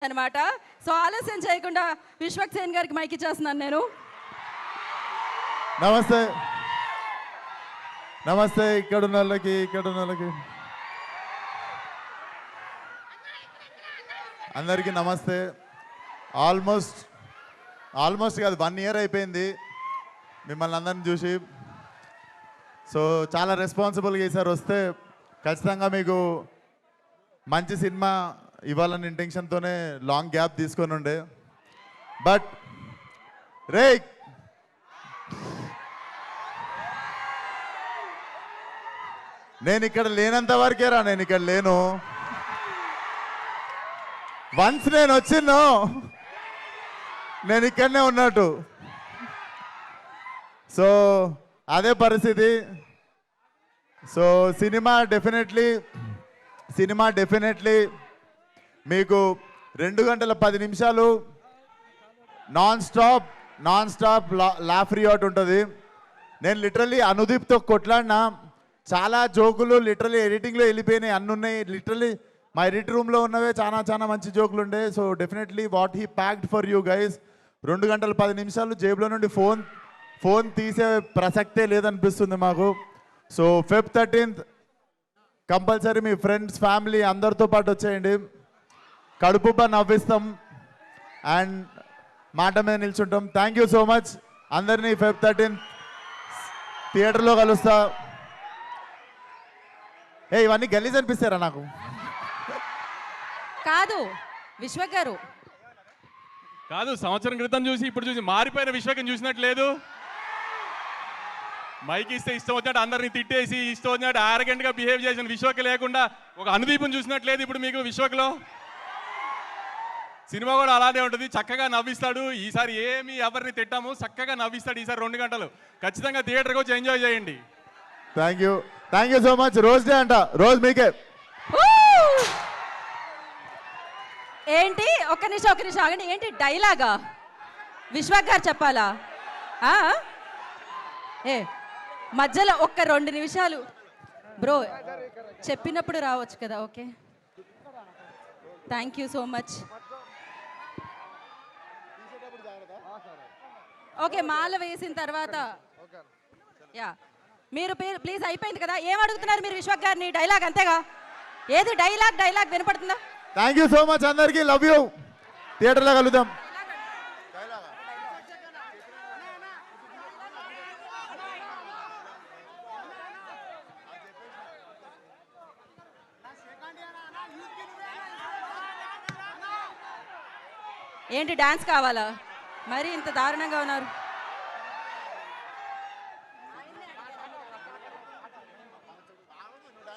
అనమాట. సో ఆలస్యం చేయకుండా విశ్వక్సేన్ గారికి మైక్ ఇచ్చేస్తున్నాను నేను. నమస్తే నమస్తే. ఇక్కడున్న వాళ్ళకి అందరికీ నమస్తే. ఆల్మోస్ట్ కాదు 1 year అయిపోయింది మిమ్మల్ని అందరిని చూసి. సో చాలా రెస్పాన్సిబుల్గా ఈసారి వస్తే ఖచ్చితంగా మీకు మంచి సినిమా ఇవ్వాలని ఇంటెన్షన్తోనే లాంగ్ గ్యాప్ తీసుకొని ఉండే. బట్ రే నేను ఇక్కడ లేనంత వరకేరా, నేను ఇక్కడ లేను. వన్స్ నేను వచ్చిన్నో నేను ఇక్కడనే ఉన్నట్టు. సో అదే పరిస్థితి. సో సినిమా డెఫినెట్లీ మీకు 2 గంటల 10 నిమిషాలు నాన్ స్టాప్ లాఫ్ రియాట్ ఉంటుంది. నేను లిటరలీ అనుదీప్తో కొట్లాడినా. చాలా జోకులు లిటరలీ ఎడిటింగ్లో వెళ్ళిపోయినాయి, అన్నీ ఉన్నాయి. లిటరలీ మా ఎడిట్ రూమ్లో ఉన్నవే చాలా మంచి జోకులు ఉండే. So definitely what he packed for you guys. 2 గంటల 10 నిమిషాలు జేబులో నుండి ఫోన్ తీసే ప్రసక్తే లేదనిపిస్తుంది మాకు. సో Feb 13th కంపల్సరీ మీ ఫ్రెండ్స్ ఫ్యామిలీ అందరితో పాటు వచ్చేయండి. కడుపుబ్బా నవ్విస్తాం అండ్ మాట మీద నిల్చుంటాం. Thank you so much. అందరినీ Feb 13th థియేటర్లో కలుస్తా. ఇవన్నీ గలీజ్ అనిపిస్తారా నాకు? కాదు విశ్వక్ గారు కాదు, సంవత్సరం క్రితం చూసి ఇప్పుడు చూసి మారిపోయిన విశ్వకం చూసినట్లేదు. మైక్ ఇస్తే ఇష్టం వచ్చినట్టు అందరిని తిట్టేసి ఇష్టం వచ్చినట్టు ఆరగెంట్గా బిహేవ్ చేసిన విశ్వక్ లేకుండా ఒక అనుదీపం చూసినట్లేదు ఇప్పుడు మీకు విశ్వక్లో. సినిమా కూడా అలానే ఉంటుంది, చక్కగా నవ్విస్తాడు. ఈసారి ఏమి ఎవరిని తిట్టాము, చక్కగా నవ్విస్తాడు ఈసారి 2 గంటలు. ఖచ్చితంగా థియేటర్కి వచ్చి ఎంజాయ్ చేయండి. Thank you so much. Rose day అంట, రోజ్ మీకే. ఏంటి ఒక్క నిమిషం ఆగండి. ఏంటి డైలాగా? విశ్వక్ గారు చెప్పాలా? మధ్యలో ఒక్క 2 నిమిషాలు బ్రో చెప్పినప్పుడు రావచ్చు కదా. Okay, thank you so much. Okay, మాల వేసిన తర్వాత యా మీరు ప్లీజ్ అయిపోయింది కదా. ఏం అడుగుతున్నారు మీరు విశ్వక్ గారిని? డైలాగ్ అంతేగా? ఏది డైలాగ్ వినపడుతుందా? థ్యాంక్ యూ సో మచ్ అందరికీ. Love you. థియేటర్లో కలుద్దాం. ఏంటి డాన్స్ కావాలా? మరి ఇంత దారుణంగా ఉన్నారు.